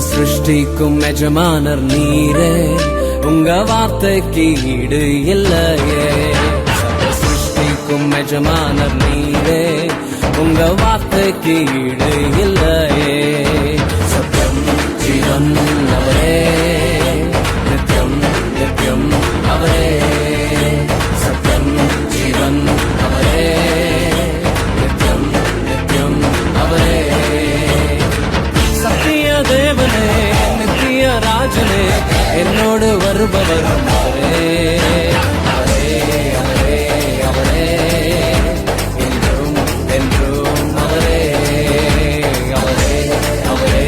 சிருஷ்டிக்கும் எஜமானர் நீரே, உங்க வார்த்தைக்கு ஈடு இல்லையே. சிருஷ்டிக்கும் எஜமானர் நீரே, உங்க வார்த்தைக்கு ஈடு இல்லையே. சத்யம் ஜீவன் அவரே, நித்யம் நித்யம் அவரே. சத்யம் ஜீவன் அவரே, நித்யம் நித்யம் அவரே. சத்திய தேவனே, நித்திய ராஜனே, என்னோடு வருபவர் அவரே, அவரே அவரே அவரே. என்றும் என்றும் அவரே, அவரே அவரே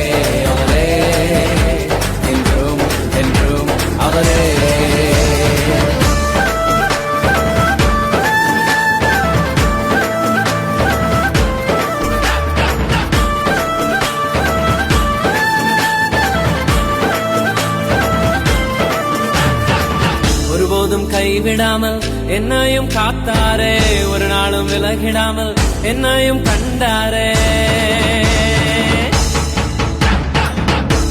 அவரே. என்றும் என்றும் அவரே. ஒருபோதும் கைவிடாமல் என்னையும் காத்தாரே, ஒரு நாளும் விலகிடாமல் என்னையும் கண்டாரே.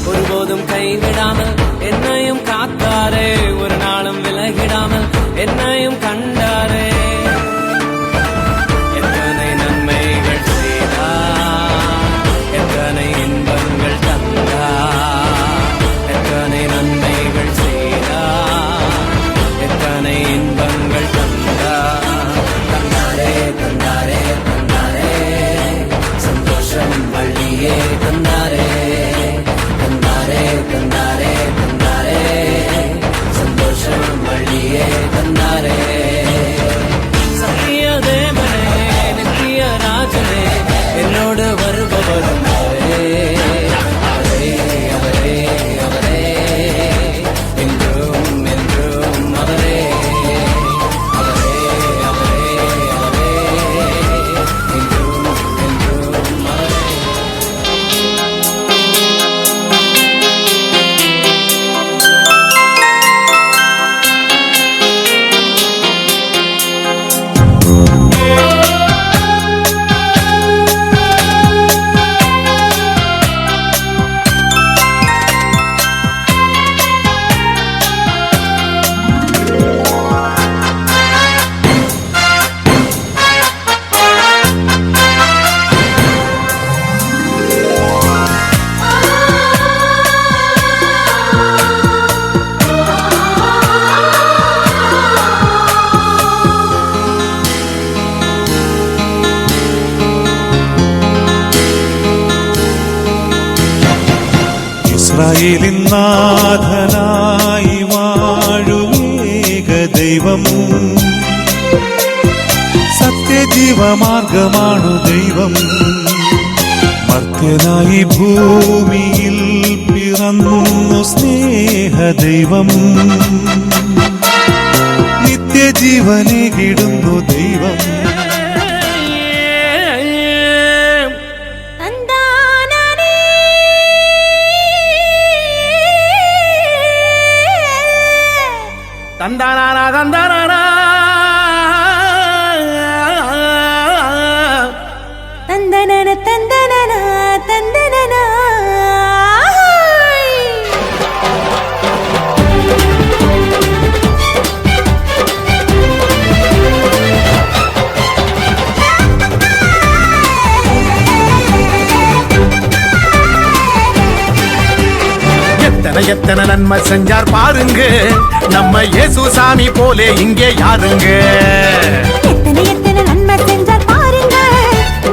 ஒருபோதும் கைவிடாமல் என்னையும் காத்தாரே, ஒரு நாளும் விலகிடாமல் என்னையும் கண்டாரே. எத்தனை நன்மைகள் செய்தார், எத்தனை இன்பங்கள் தந்தார். எத்தனை நன்மைகள் செய்தார், எத்தனை இன்பங்கள் தந்தார். தந்தாரே தந்தாரே தந்தாரே, சந்தோஷம் வள்ளியே தந்தாரே. தந்தாரே தந்தாரே தந்தாரே, சந்தோஷம் வள்ளியே தந்தாரே. சத்திய தேவனே, நித்திய ராஜனே, என்னோடு வருபவரும் அவரே, அவரே அவரே அவரே. என்றும் என்றும் அவரே, அவரே அவரே அவரே. என்றும் என்றும் அவரே. ഇസ്രായേലിൻ നാഥനായി വാഴുമേക ദൈവം, സത്യജീവമാർഗമാണു ദൈവം. മർത്യനായി ഭൂമിയിൽ പിറന്നു സ്നേഹദൈവം, നിത്യജീവനേകിടുന്നു ദൈവം. தந்தானா தந்தானா தந்தனன தந்தனன தந்தனன. எத்தனை எத்தனை நன்மை செஞ்சார் பாருங்க, நம்ம இயேசு சாமி போலே இங்கே யாருங்க. எத்தனை எத்தனை நன்மை செஞ்சார் பாருங்க,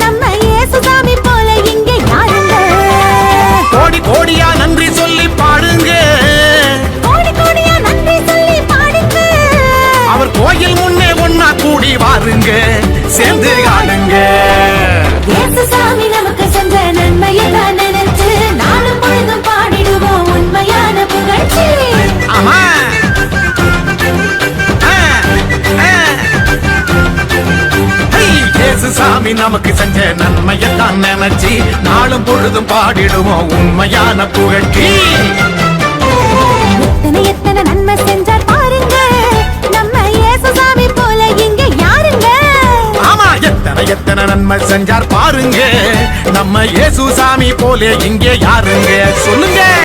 நம்ம இயேசு சாமி போல இங்கே யாருங்க. கோடி கோடியா நன்றி சொல்லி பாடுங்க, கோடி கோடியா நன்றி சொல்லி பாடுங்க. அவர் கோயில் முன்னே ஒன்னா கூடி வாருங்க, சேர்ந்து ஆடுங்க. இயேசு சாமி நமக்கு செஞ்ச நன்மையை தான் நினைச்சு நாளும் பொழுதும் பாடிடுவோம் உண்மையான புகழ்ச்சி. ஆமா இயேசு சாமி நமக்கு செஞ்ச நன்மையத்தான் நினைச்சு நாளும் பொழுதும் பாடிடுவோம் உண்மையான புகழ்ச்சி. எத்தனை எத்தனை நன்மை செஞ்சார் பாருங்க, நம்ம இயேசு சாமி போல இங்க யாருங்க. ஆமா எத்தனை எத்தனை நன்மை நன்மை செஞ்சார் பாருங்க நம்ம இயேசு சாமி போலே இங்கே யாருங்க சொல்லுங்க